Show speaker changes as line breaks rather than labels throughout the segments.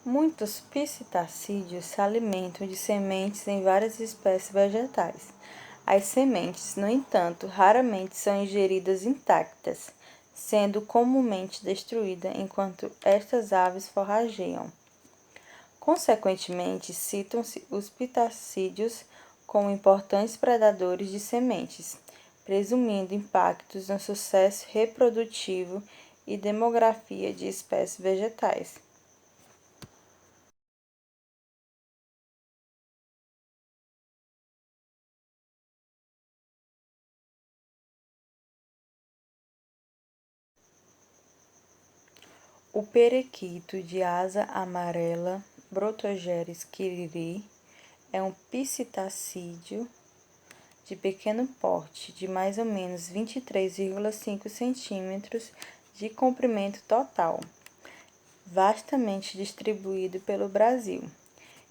Muitos psitacídeos se alimentam de sementes em várias espécies vegetais. As sementes, no entanto, raramente são ingeridas intactas, sendo comumente destruídas enquanto estas aves forrageiam. Consequentemente, citam-se os psitacídeos como importantes predadores de sementes, presumindo impactos no sucesso reprodutivo e demografia de espécies vegetais. O periquito de asa amarela, Brotogeres quiriri, é um psitacídeo de pequeno porte, de mais ou menos 23,5 centímetros de comprimento total, vastamente distribuído pelo Brasil.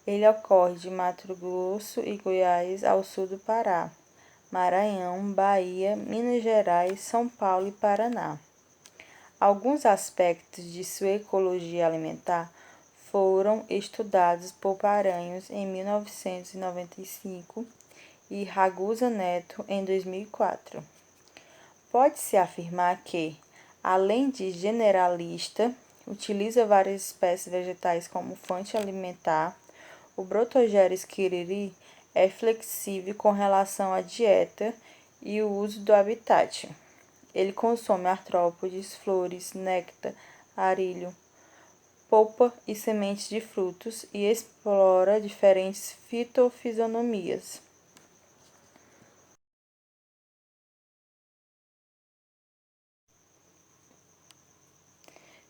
Ele ocorre de Mato Grosso e Goiás ao sul do Pará, Maranhão, Bahia, Minas Gerais, São Paulo e Paraná. Alguns aspectos de sua ecologia alimentar foram estudados por Paranhos em 1995 e Ragusa Neto em 2004. Pode-se afirmar que, além de generalista, utiliza várias espécies vegetais como fonte alimentar. O Brotogeres quiriri é flexível com relação à dieta e o uso do habitat. Ele consome artrópodes, flores, néctar, arilo, polpa e sementes de frutos e explora diferentes fitofisionomias.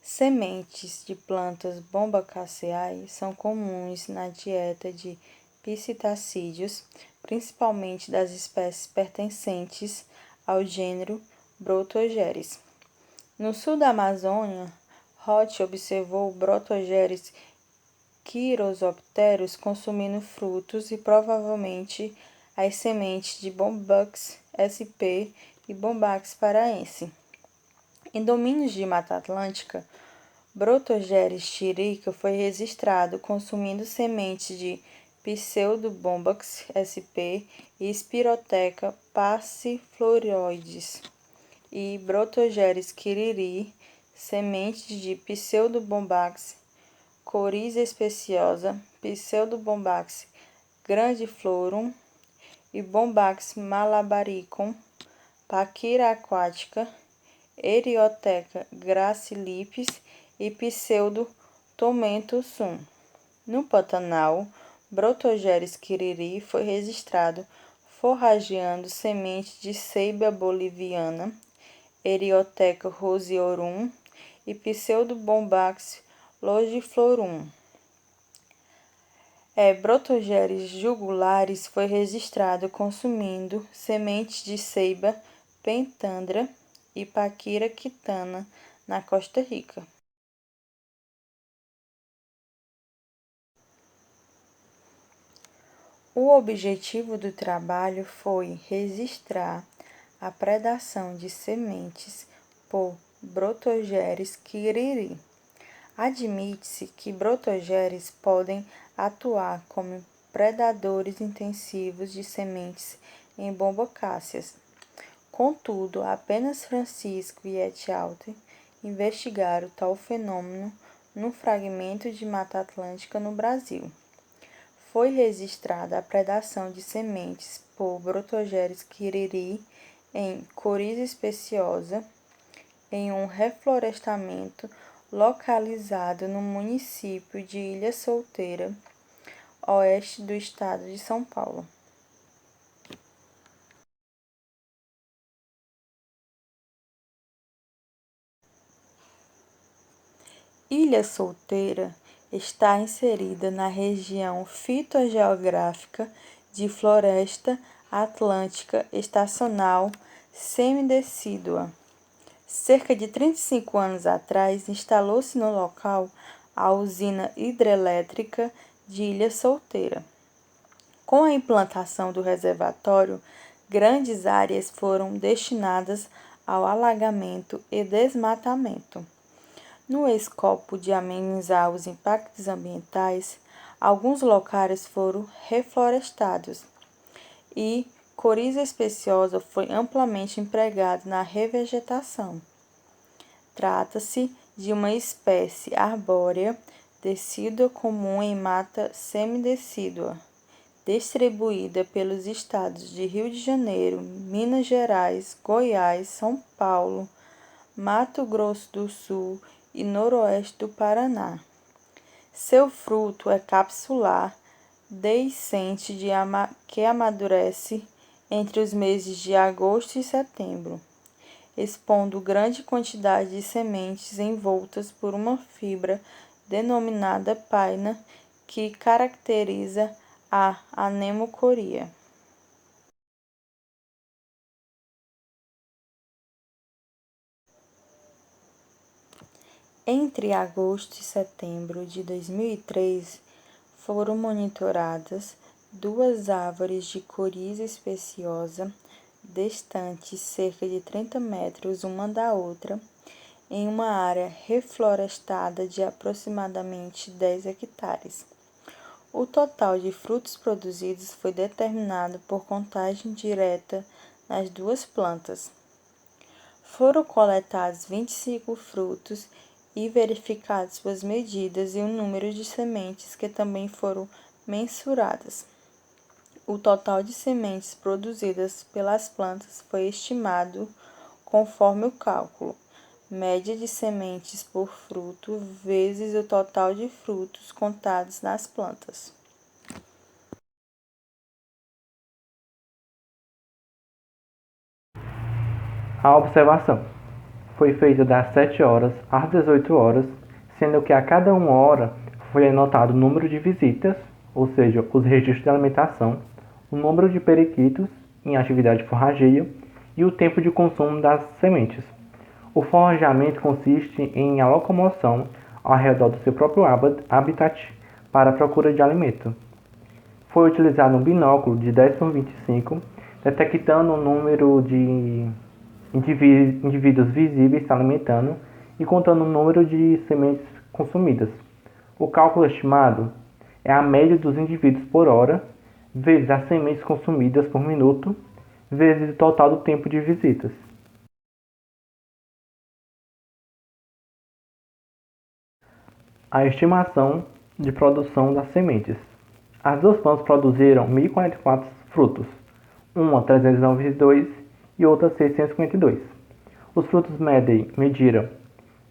Sementes de plantas bombaceae são comuns na dieta de psitacídeos, principalmente das espécies pertencentes ao gênero Brotogeres. No sul da Amazônia, Roth observou Brotogeres Chirosopterus consumindo frutos e provavelmente as sementes de Bombax sp e Bombax paraense. Em domínios de Mata Atlântica, Brotogeres chirica foi registrado consumindo sementes de Pseudobombax sp e Spirotheca passifloroides e Brotogeres quiriri, sementes de Pseudobombax coriza speciosa, Pseudobombax grandiflorum e Bombax malabaricum, Paquira aquática, Eriotheca gracilipes e Pseudo tomentossum. No Pantanal, Brotogeres quiriri foi registrado forrageando sementes de ceiba boliviana, Eriotheca roseorum e Pseudobombax longiflorum. Brotogeres jugulares foi registrado consumindo sementes de ceiba pentandra e Paquira quitana na Costa Rica. O objetivo do trabalho foi registrar a predação de sementes por Brotogeres quiriri. Admite-se que Brotogeres podem atuar como predadores intensivos de sementes em bombocáceas. Contudo, apenas Francisco e Etchalter investigaram tal fenômeno num fragmento de Mata Atlântica no Brasil. Foi registrada a predação de sementes por Brotogeres quiriri em Coriza speciosa, em um reflorestamento localizado no município de Ilha Solteira, oeste do estado de São Paulo. Ilha Solteira está inserida na região fitogeográfica de floresta atlântica estacional semidecídua. Cerca de 35 anos atrás, instalou-se no local a usina hidrelétrica de Ilha Solteira. Com a implantação do reservatório, grandes áreas foram destinadas ao alagamento e desmatamento. No escopo de amenizar os impactos ambientais, alguns locais foram reflorestados e coriza especiosa foi amplamente empregada na revegetação. Trata-se de uma espécie arbórea decídua comum em mata semidecídua, distribuída pelos estados de Rio de Janeiro, Minas Gerais, Goiás, São Paulo, Mato Grosso do Sul e noroeste do Paraná. Seu fruto é capsular, deiscente que amadurece entre os meses de agosto e setembro, expondo grande quantidade de sementes envoltas por uma fibra denominada paina, que caracteriza a anemocoria. Entre agosto e setembro de 2003, foram monitoradas duas árvores de coriza especiosa, distantes cerca de 30 metros uma da outra, em uma área reflorestada de aproximadamente 10 hectares. O total de frutos produzidos foi determinado por contagem direta nas duas plantas. Foram coletados 25 frutos e verificadas suas medidas e o número de sementes que também foram mensuradas. O total de sementes produzidas pelas plantas foi estimado conforme o cálculo: média de sementes por fruto vezes o total de frutos contados nas plantas.
A observação foi feita das 7 horas às 18 horas, sendo que a cada 1 hora foi anotado o número de visitas, ou seja, os registros de alimentação, o número de periquitos em atividade forrageia e o tempo de consumo das sementes. O forrageamento consiste em a locomoção ao redor do seu próprio habitat para a procura de alimento. Foi utilizado um binóculo de 10 por 25, detectando o número de indivíduos visíveis se alimentando e contando o número de sementes consumidas. O cálculo estimado é a média dos indivíduos por hora, vezes as sementes consumidas por minuto, vezes o total do tempo de visitas. A estimação de produção das sementes. As duas plantas produziram 1.044 frutos, uma 392 e outra 652. Os frutos mediram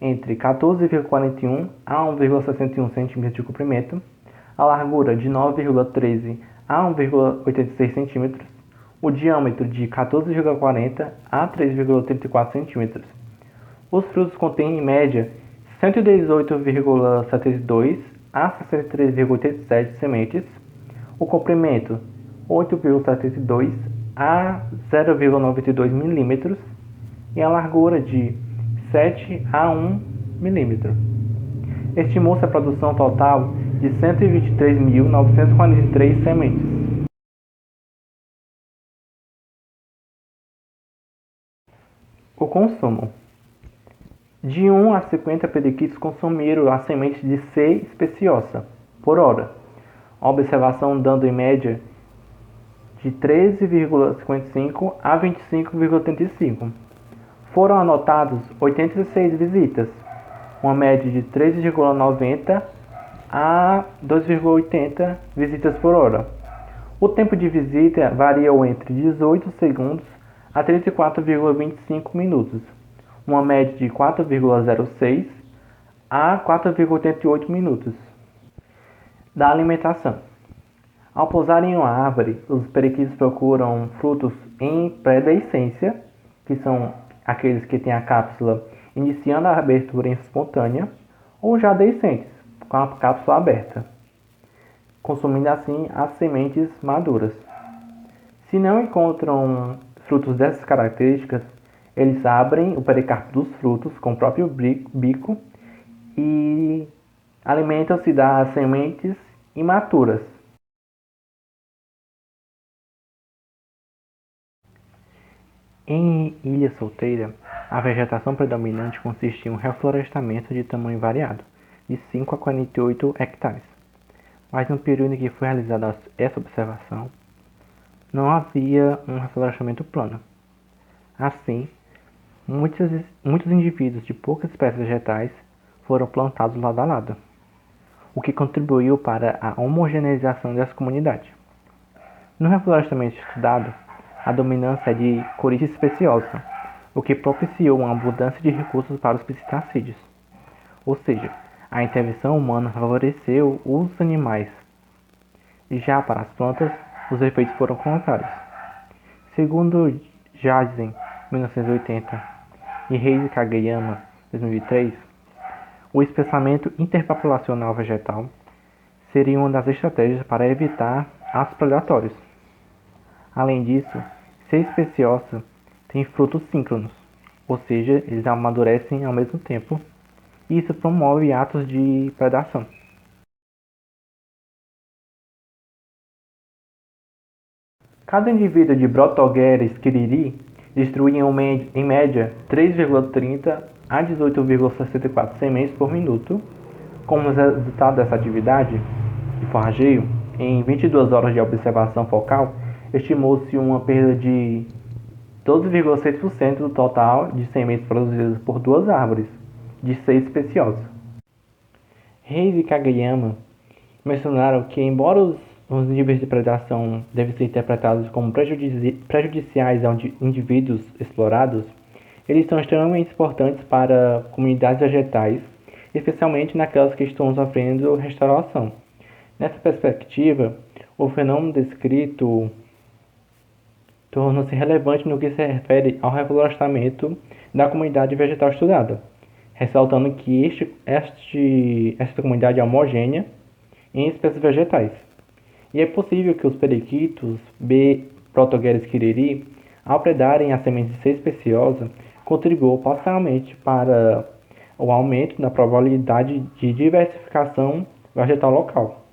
entre 14,41 a 1,61 cm de comprimento, a largura de 9,13 a 1,86 cm, o diâmetro de 14,40 a 3,34 cm. Os frutos contêm, em média, 118,72 a 63,87 sementes, o comprimento 8,72 a 0,92 milímetros e a largura de 7 a 1 milímetro. Estimou-se a produção total de 123.943 sementes. O consumo. De 1 a 50 periquitos consumiram as sementes de C. speciosa por hora, a observação dando em média de 13,55 a 25,35. Foram anotados 86 visitas, uma média de 3,90 a 2,80 visitas por hora. O tempo de visita variou entre 18 segundos a 34,25 minutos, uma média de 4,06 a 4,88 minutos. Da alimentação. Ao pousar em uma árvore, os periquitos procuram frutos em pré-deiscência, que são aqueles que têm a cápsula iniciando a abertura espontânea, ou já deiscentes, com a cápsula aberta, consumindo assim as sementes maduras. Se não encontram frutos dessas características, eles abrem o pericarpo dos frutos com o próprio bico e alimentam-se das sementes imaturas. Em Ilha Solteira, A vegetação predominante consiste em um reflorestamento de tamanho variado, de 5 a 48 hectares. Mas no período em que foi realizada essa observação, não havia um reflorestamento plano. Assim, muitos indivíduos de poucas espécies vegetais foram plantados lado a lado, o que contribuiu para a homogeneização dessa comunidade. No reflorestamento estudado, a dominância é de coriza especiosa, o que propiciou uma abundância de recursos para os psitacídeos. Ou seja, a intervenção humana favoreceu os animais. E já para as plantas, os efeitos foram contrários. Segundo Jazzen, 1980, e Reis Kageyama, 2003, o espessamento interpopulacional vegetal seria uma das estratégias para evitar atos predatórios. Além disso, ser especiosa tem frutos síncronos, ou seja, eles amadurecem ao mesmo tempo, e isso promove atos de predação. Cada indivíduo de Brotogera schirriri destruía em média 3,30 a 18,64 sementes por minuto. Como resultado dessa atividade de forrageio, em 22 horas de observação focal, estimou-se uma perda de 12,6% do total de sementes produzidas por duas árvores, de 6 especiosas. Reis e Kageyama mencionaram que, embora os níveis de predação devem ser interpretados como prejudiciais aos indivíduos explorados, eles são extremamente importantes para comunidades vegetais, especialmente naquelas que estão sofrendo restauração. Nessa perspectiva, o fenômeno descrito torna-se relevante no que se refere ao reflorestamento da comunidade vegetal estudada, ressaltando que esta comunidade é homogênea em espécies vegetais. E é possível que os periquitos B. Protogera schirriri, ao predarem as sementes de C. speciosa, contribuam parcialmente para o aumento da probabilidade de diversificação vegetal local.